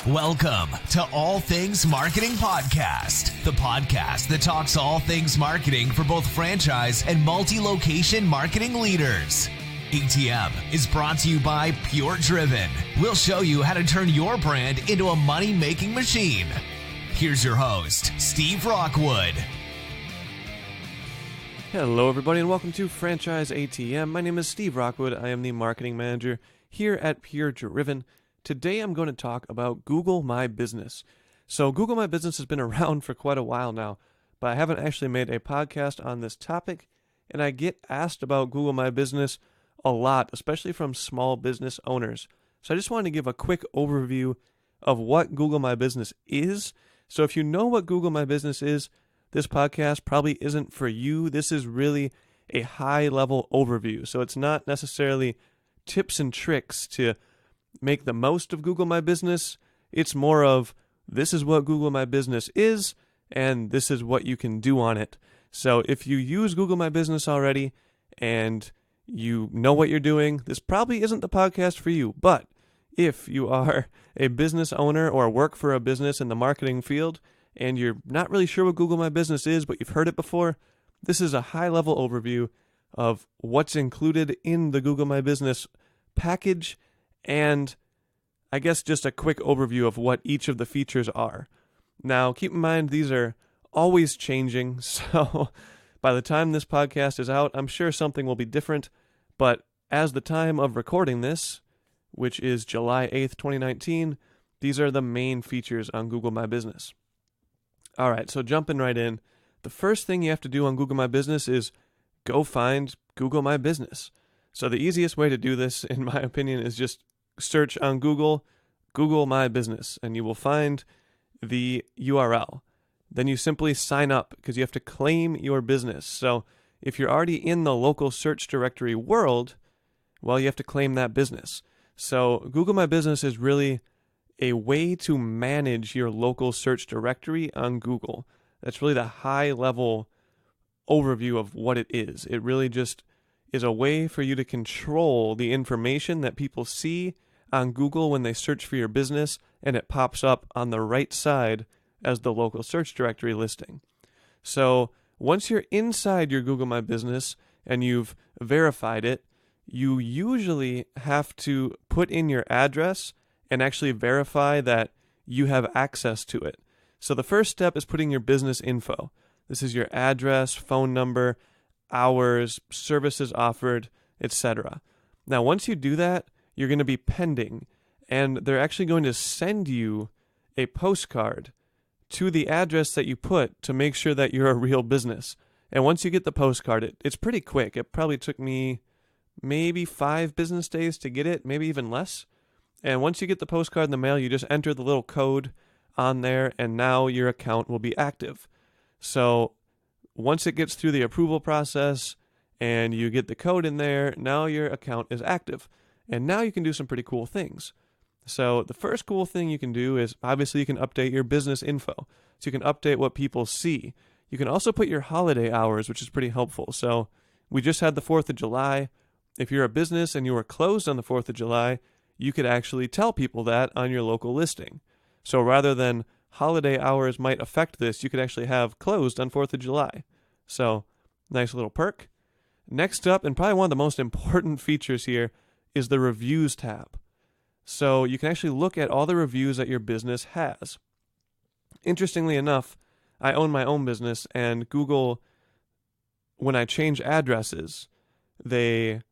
Welcome to All Things Marketing Podcast, the podcast that talks all things marketing for both franchise and multi-location marketing leaders. ATM is brought to you by PureDriven. We'll show you how to turn your brand into a money-making machine. Here's your host, Steve Rockwood. Hello, everybody, and welcome to Franchise ATM. My name is Steve Rockwood. I am the marketing manager here at PureDriven. Today, I'm going to talk about Google My Business. So Google My Business has been around for quite a while now, but I haven't actually made a podcast on this topic, and I get asked about Google My Business a lot, especially from small business owners. So I just wanted to give a quick overview of what Google My Business is. So if you know what Google My Business is, this podcast probably isn't for you. This is really a high-level overview. So it's not necessarily tips and tricks to make the most of Google My Business. It's more of, this is what Google My Business is, and this is what you can do on it. So if you use Google My Business already and you know what you're doing, this probably isn't the podcast for you. But if you are a business owner or work for a business in the marketing field and you're not really sure what Google My Business is, but you've heard it before, this is a high-level overview of what's included in the Google My Business package, and I guess just a quick overview of what each of the features are. Now, keep in mind, these are always changing, so by the time this podcast is out, I'm sure something will be different, but as the time of recording this, which is July 8th, 2019, these are the main features on Google My Business. All right, so jumping right in, the first thing you have to do on Google My Business is go find Google My Business. So the easiest way to do this, in my opinion, is just search on Google My Business, and you will find the URL. Then you simply sign up because you have to claim your business. So if you're already in the local search directory world, well, you have to claim that business. So Google My Business is really a way to manage your local search directory on Google. That's really the high-level overview of what it is. It really just is a way for you to control the information that people see on Google when they search for your business, and it pops up on the right side as the local search directory listing. So once you're inside your Google My Business and you've verified it, you usually have to put in your address and actually verify that you have access to it. So the first step is putting your business info. This is your address, phone number, hours, services offered, etc. Now, once you do that, you're going to be pending, and they're actually going to send you a postcard to the address that you put to make sure that you're a real business. And once you get the postcard, it's pretty quick. It probably took me maybe 5 business days to get it, maybe even less. And once you get the postcard in the mail, you just enter the little code on there, and now your account will be active. So once it gets through the approval process and you get the code in there, now your account is active. And now you can do some pretty cool things. So the first cool thing you can do is, obviously, you can update your business info. So you can update what people see. You can also put your holiday hours, which is pretty helpful. So we just had the 4th of July. If you're a business and you were closed on the 4th of July, you could actually tell people that on your local listing. So rather than holiday hours might affect this, you could actually have closed on 4th of July. So nice little perk. Next up, and probably one of the most important features here, is the Reviews tab. So you can actually look at all the reviews that your business has. Interestingly enough, I own my own business, and Google, when I change addresses, they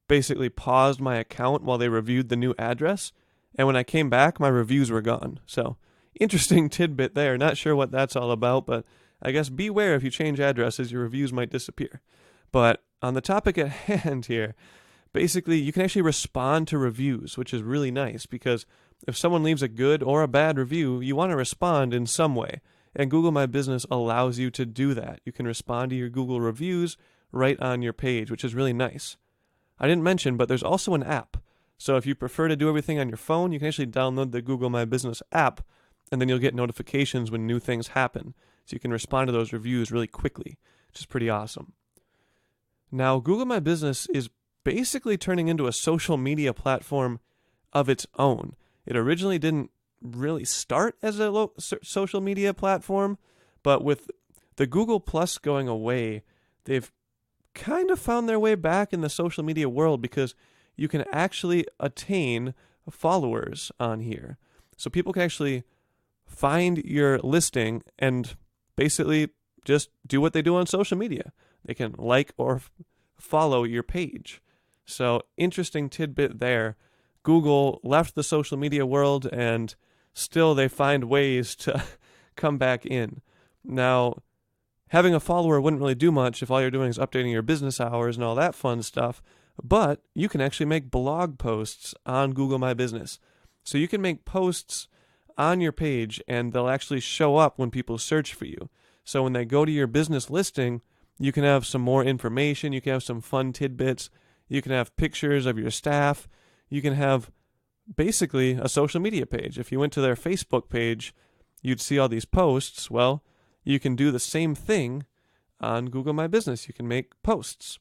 basically paused my account while they reviewed the new address, and when I came back, my reviews were gone. So interesting tidbit there. Not sure what that's all about, but I guess beware if you change addresses, your reviews might disappear. But on the topic at hand here, basically, you can actually respond to reviews, which is really nice because if someone leaves a good or a bad review, you want to respond in some way. And Google My Business allows you to do that. You can respond to your Google reviews right on your page, which is really nice. I didn't mention, but there's also an app. So if you prefer to do everything on your phone, you can actually download the Google My Business app, and then you'll get notifications when new things happen. So you can respond to those reviews really quickly, which is pretty awesome. Now, Google My Business is basically turning into a social media platform of its own. It originally didn't really start as a social media platform, but with the Google Plus going away, they've kind of found their way back in the social media world because you can actually attain followers on here. So people can actually find your listing and basically just do what they do on social media. They can like or follow your page. So interesting tidbit there. Google left the social media world and still they find ways to come back in. Now, having a follower wouldn't really do much if all you're doing is updating your business hours and all that fun stuff, but you can actually make blog posts on Google My Business. So you can make posts on your page and they'll actually show up when people search for you. So when they go to your business listing, you can have some more information, you can have some fun tidbits, you can have pictures of your staff, you can have basically a social media page. If you went to their Facebook page, you'd see all these posts. Well, you can do the same thing on Google My Business. You can make posts.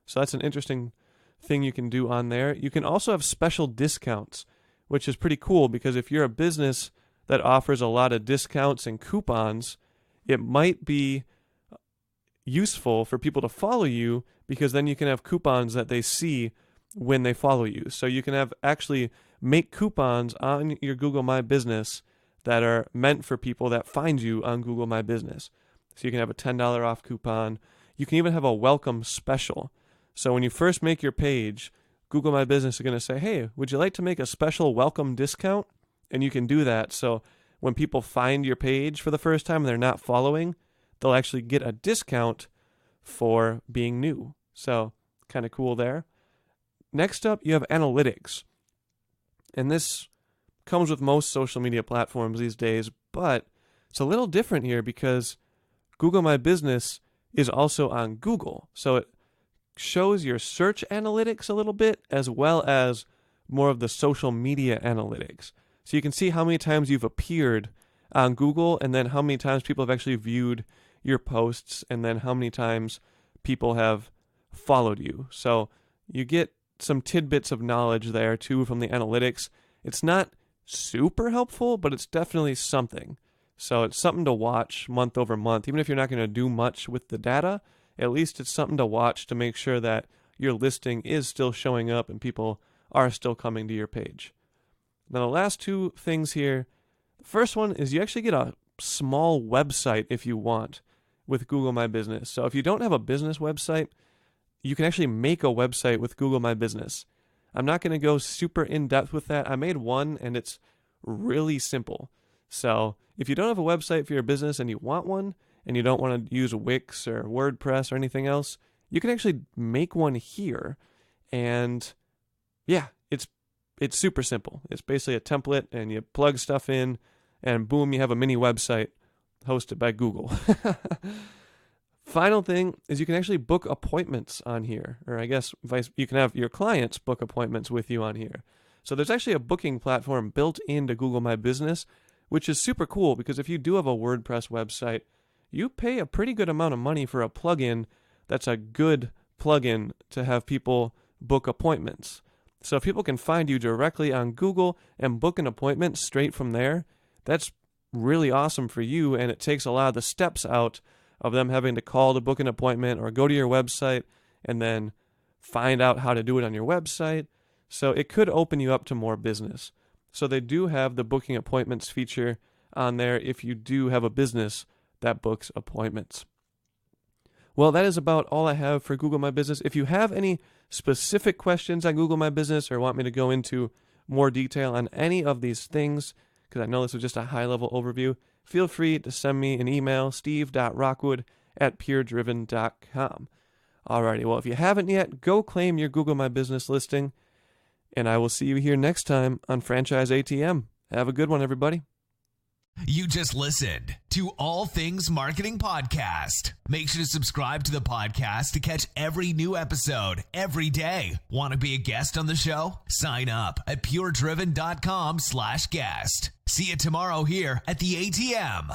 So that's an interesting thing you can do on there. You can also have special discounts, which is pretty cool because if you're a business that offers a lot of discounts and coupons, it might be useful for people to follow you because then you can have coupons that they see when they follow you. So you can have actually make coupons on your Google My Business that are meant for people that find you on Google My Business. So you can have a $10 off coupon. You can even have a welcome special. So when you first make your page, Google My Business is going to say, hey, would you like to make a special welcome discount? And you can do that. So when people find your page for the first time and they're not following, they'll actually get a discount for being new. So kind of cool there. Next up, you have analytics. And this comes with most social media platforms these days, but it's a little different here because Google My Business is also on Google. So it shows your search analytics a little bit as well as more of the social media analytics. So you can see how many times you've appeared on Google and then how many times people have actually viewed your posts and then how many times people have followed you. So you get some tidbits of knowledge there too from the analytics. It's not super helpful, but it's definitely something. So it's something to watch month over month. Even if you're not going to do much with the data, at least it's something to watch to make sure that your listing is still showing up and people are still coming to your page. Now the last two things here, the first one is you actually get a small website if you want with Google My Business. So if you don't have a business website, you can actually make a website with Google My Business. I'm not going to go super in-depth with that. I made one and it's really simple. So if you don't have a website for your business and you want one and you don't want to use Wix or WordPress or anything else, you can actually make one here. And yeah, it's super simple. It's basically a template and you plug stuff in and boom, you have a mini website hosted by Google. Final thing is you can actually book appointments on here, or I guess you can have your clients book appointments with you on here. So there's actually a booking platform built into Google My Business, which is super cool because if you do have a WordPress website, you pay a pretty good amount of money for a plugin that's a good plugin to have people book appointments. So if people can find you directly on Google and book an appointment straight from there, that's really awesome for you, and it takes a lot of the steps out of them having to call to book an appointment or go to your website and then find out how to do it on your website. So it could open you up to more business. So they do have the booking appointments feature on there if you do have a business that books appointments. Well, that is about all I have for Google My Business. If you have any specific questions on Google My Business or want me to go into more detail on any of these things, because I know this was just a high-level overview, feel free to send me an email, steve.rockwood@puredriven.com. Alrighty, well, if you haven't yet, go claim your Google My Business listing, and I will see you here next time on Franchise ATM. Have a good one, everybody. You just listened to All Things Marketing Podcast. Make sure to subscribe to the podcast to catch every new episode every day. Want to be a guest on the show? Sign up at puredriven.com/guest. See you tomorrow here at the ATM.